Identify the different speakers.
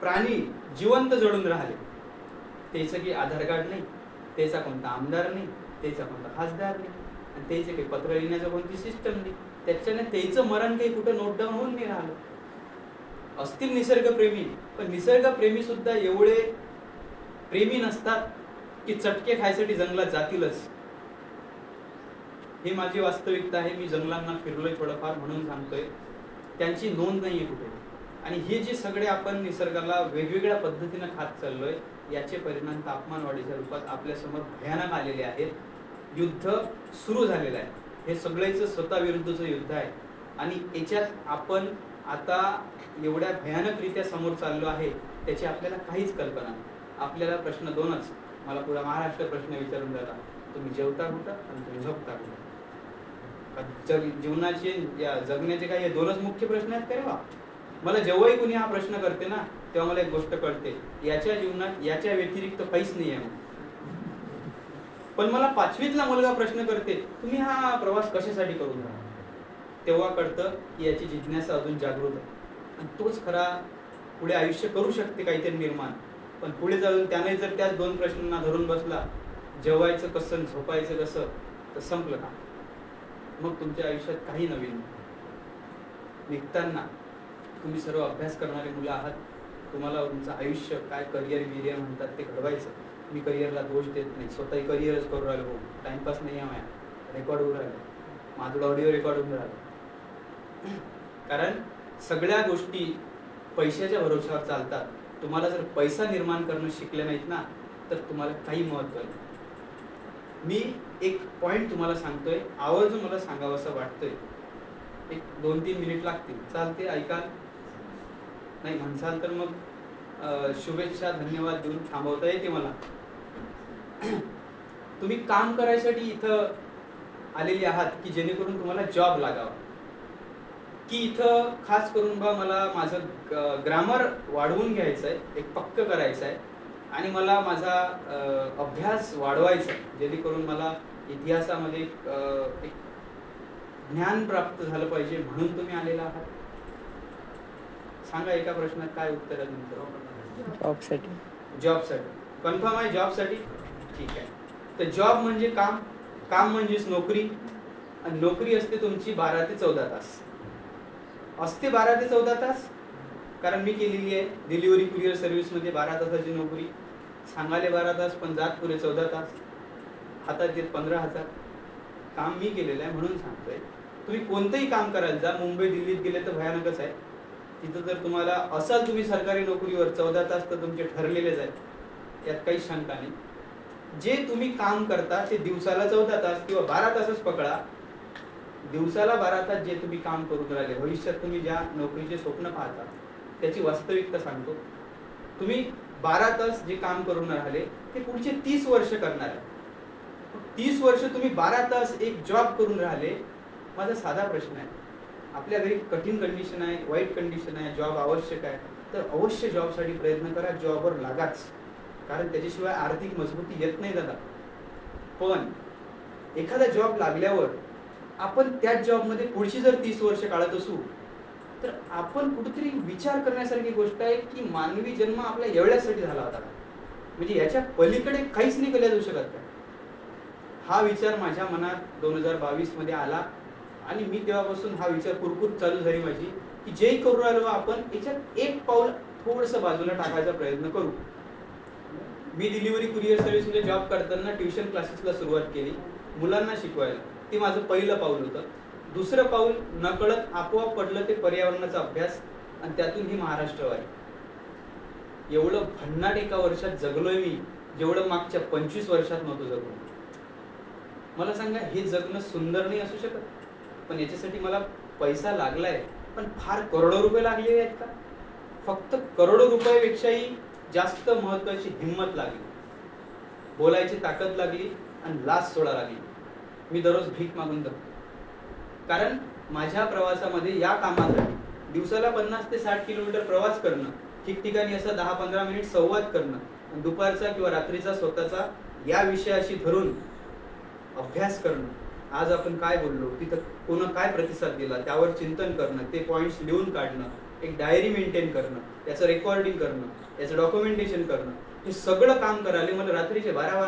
Speaker 1: प्राणी जिवंत जळून राहिले, त्याचं की आधार कार्ड नाही, त्याचा कोणता आमदार नाही, त्याचा कोणता खासदार नाही, आणि त्याचे काही पत्र लिहिण्याचं कोणती सिस्टम नाही, त्याच्याने त्याचं मरण काही कुठं नोट डाऊन होऊन नाही राहिलं. असतील निसर्गप्रेमी, पण निसर्गप्रेमी सुद्धा एवढे प्रेमी नसतात की चटके खायसाठी जंगलात जातीलच. ही माझी वास्तविकता आहे. मी जंगलांना फिरलोय थोडंफार म्हणून सांगतोय. त्यांची नोंद नाहीये कुठे. आणि हे जे सगळे आपण निसर्गाला वेगवेगळ्या पद्धतीनं खात चाललोय, याचे परिणाम तापमानवाढीच्या रूपात आपल्यासमोर भयानक आलेले आहेत. युद्ध सुरू झालेलं आहे. हे सगळ्याचं स्वतः विरुद्धचं युद्ध आहे. आणि याच्यात आपण आता एवढ्या भयानकरित्या समोर चाललो आहे, त्याची आपल्याला काहीच कल्पना नाही. आपल्याला प्रश्न दोनच, मला पुरा महाराष्ट्र प्रश्न विचारून राहिला, तुम्ही जेवता कुठं आणि तुम्ही झोपता कुठं? जीवनाचे जगण्याचे काही हे दोनच मुख्य प्रश्न आहेत का रे बा? मला जेव्हाही कुणी हा प्रश्न करते ना, तेव्हा मला एक गोष्ट कळते, याच्या जीवनात याच्या व्यतिरिक्त काहीच नाही आहे. पण मला 5वीतला मुलगा प्रश्न करते, तुम्ही हा प्रवास कशासाठी करून राहा? तेव्हा कळतं की याची जिज्ञासा अजून जागृत आहे. आणि तोच खरा पुढे आयुष्य करू शकते काहीतरी निर्माण. पण पुढे जाऊन त्याने जर त्याच दोन प्रश्नांना धरून बसला, जेवायचं कसं, झोपायचं कसं, तर संपलं का? मग तुमच्या आयुष्यात काही नवीन नाही. निघताना तुम्ही सर्व अभ्यास करणारे मुलं आहात. तुम्हाला तुमचं आयुष्य काय करिअर म्हणतात ते घडवायचं. मी करिअरला दोष देत नाही, स्वतःही करिअरच करू राहिलो. हो, टाइमपास नाही आहे माझ्या, रेकॉर्ड होऊन राहिलं, माझं ऑडिओ रेकॉर्ड होऊन राहिलं. कारण सगळ्या गोष्टी पैशाच्या भरोश्यावर चालतात. तुम्हाला जर पैसा निर्माण करणं शिकले नाहीत ना, तर तुम्हाला काही महत्त्व नाही. मी एक पॉइंट तुम्हाला सांगतोय, आवर्जून मला सांगावं असं वाटतंय. एक 2-3 मिनिट लागतील, चालते? ऐकाल? नाही म्हणसाल तर मग शुभेच्छा धन्यवाद देऊन थांबवता येते मला. तुम्ही काम करायसाठी इथं आलेली आहात की जेणेकरून तुम्हाला जॉब लागावा, की इथं खास करून बा मला माझं ग्रामर वाढवून घ्यायचं आहे, एक पक्क करायचं आहे, आणि मला माझा अभ्यास वाढवायचा आहे, जेणेकरून मला इतिहासामध्ये एक ज्ञान प्राप्त झालं पाहिजे, म्हणून तुम्ही आलेला आहात? सांगा एका प्रश्नात काय उत्तर आहे तुमचं?
Speaker 2: जॉबसाठी.
Speaker 1: जॉबसाठी कन्फर्म आहे? जॉबसाठी ठीक आहे. तर जॉब म्हणजे काम, काम म्हणजेच नोकरी, आणि नोकरी असते तुमची 12 ते 14 तास असते. 12 ते 14 तास कारण मी केलेली आहे डिलिव्हरी कुरिअर सर्व्हिसमध्ये 12 तासाची नोकरी. सांगाले 12 तास, पण जात पुरे 14 तास, हातात येत 15,000. काम मी केलेलं आहे म्हणून सांगतोय. तुम्ही कोणतंही काम करायला जा, मुंबई दिल्लीत गेले तर भयानकच आहे. तिथं जर तुम्हाला असाल तुम्ही सरकारी नोकरीवर 14 तास तर तुमचे ठरलेलेच आहेत, यात काही शंका नाही. जे तुम्ही काम करता ते दिवसाला 14 तास किंवा 12 तासच पकडा. दिवसाला 12 तास जे तुम्ही काम करून राहिले, भविष्यात तुम्ही ज्या नोकरीचे स्वप्न पाहता त्याची वास्तविकता सांगतो. तुम्ही 12 तास जे काम करून राहिले ते पुढचे 30 वर्ष करणार आहे. 30 वर्ष तुम्ही 12 तास एक जॉब करून राहिले. माझा साधा प्रश्न आहे, आपल्या घरी कठीण कंडिशन आहे, वाईट कंडिशन आहे, जॉब आवश्यक आहे, तर अवश्य जॉबसाठी प्रयत्न करा, जॉबवर लागाच. कारण त्याच्याशिवाय आर्थिक मजबूती येत नाही दादा. पण एखादा जॉब लागल्यावर आपण त्याच जॉबमध्ये पुढची जर 30 वर्ष काढत असू, तर आपण कुठेतरी विचार करण्यासारखी गोष्ट आहे की मानवी जन्म आपल्या एवढ्यासाठी झाला होता, म्हणजे याच्या पलीकडे काहीच नाही केल्या जाऊ शकत का? हा विचार माझ्या मनात 2022 मध्ये आला, आणि मी तेव्हापासून हा विचार कुरकुर चालू झाली माझी की जे करू राहिलो आपण याच्यात एक पाऊल थोडंसं बाजूला टाकायचा प्रयत्न करू. मी डिलिव्हरी कुरिअर सर्व्हिसमध्ये जॉब करताना ट्युशन क्लासेसला सुरुवात केली, मुलांना शिकवायला. ते माझं पहिलं पाऊल होतं. दुसरं पाऊल नकळत आपोआप पडलं ते पर्यावरणाचा अभ्यास, आणि त्यातून ही महाराष्ट्रवारी. एवढं भन्नाट एका वर्षात जगलोय मी, जेवढं मागच्या 25 वर्षात नव्हतं जगलो. मला सांगा, हे जगणं सुंदर नाही असू शकत? पण याच्यासाठी मला पैसा लागलाय, पण फार करोडो रुपये लागले आहेत का? फक्त करोडो रुपयापेक्षाही जास्त महत्वाची हिंमत लागली, बोलायची ताकद लागली, आणि लाज सोडा लागली. मी दररोज भीक मागून जगतो. कारण माझ्या प्रवासामध्ये या कामासाठी दिवसाला 50 ते 60 किलोमीटर प्रवास करणं, ठिकठिकाणी असं 10-15 मिनिट संवाद करणं, दुपारचा किंवा रात्रीचा स्वतःचा या विषयाशी धरून अभ्यास करणं, आज आपण काय बोललो, तिथं कोण काय प्रतिसाद दिला त्यावर चिंतन करणं, ते पॉइंट्स लिहून काढणं, एक डायरी मेंटेन करणं, त्याचं रेकॉर्डिंग करणं, त्याचं डॉक्युमेंटेशन करणं, हे सगळं काम करायला मला रात्रीचे 12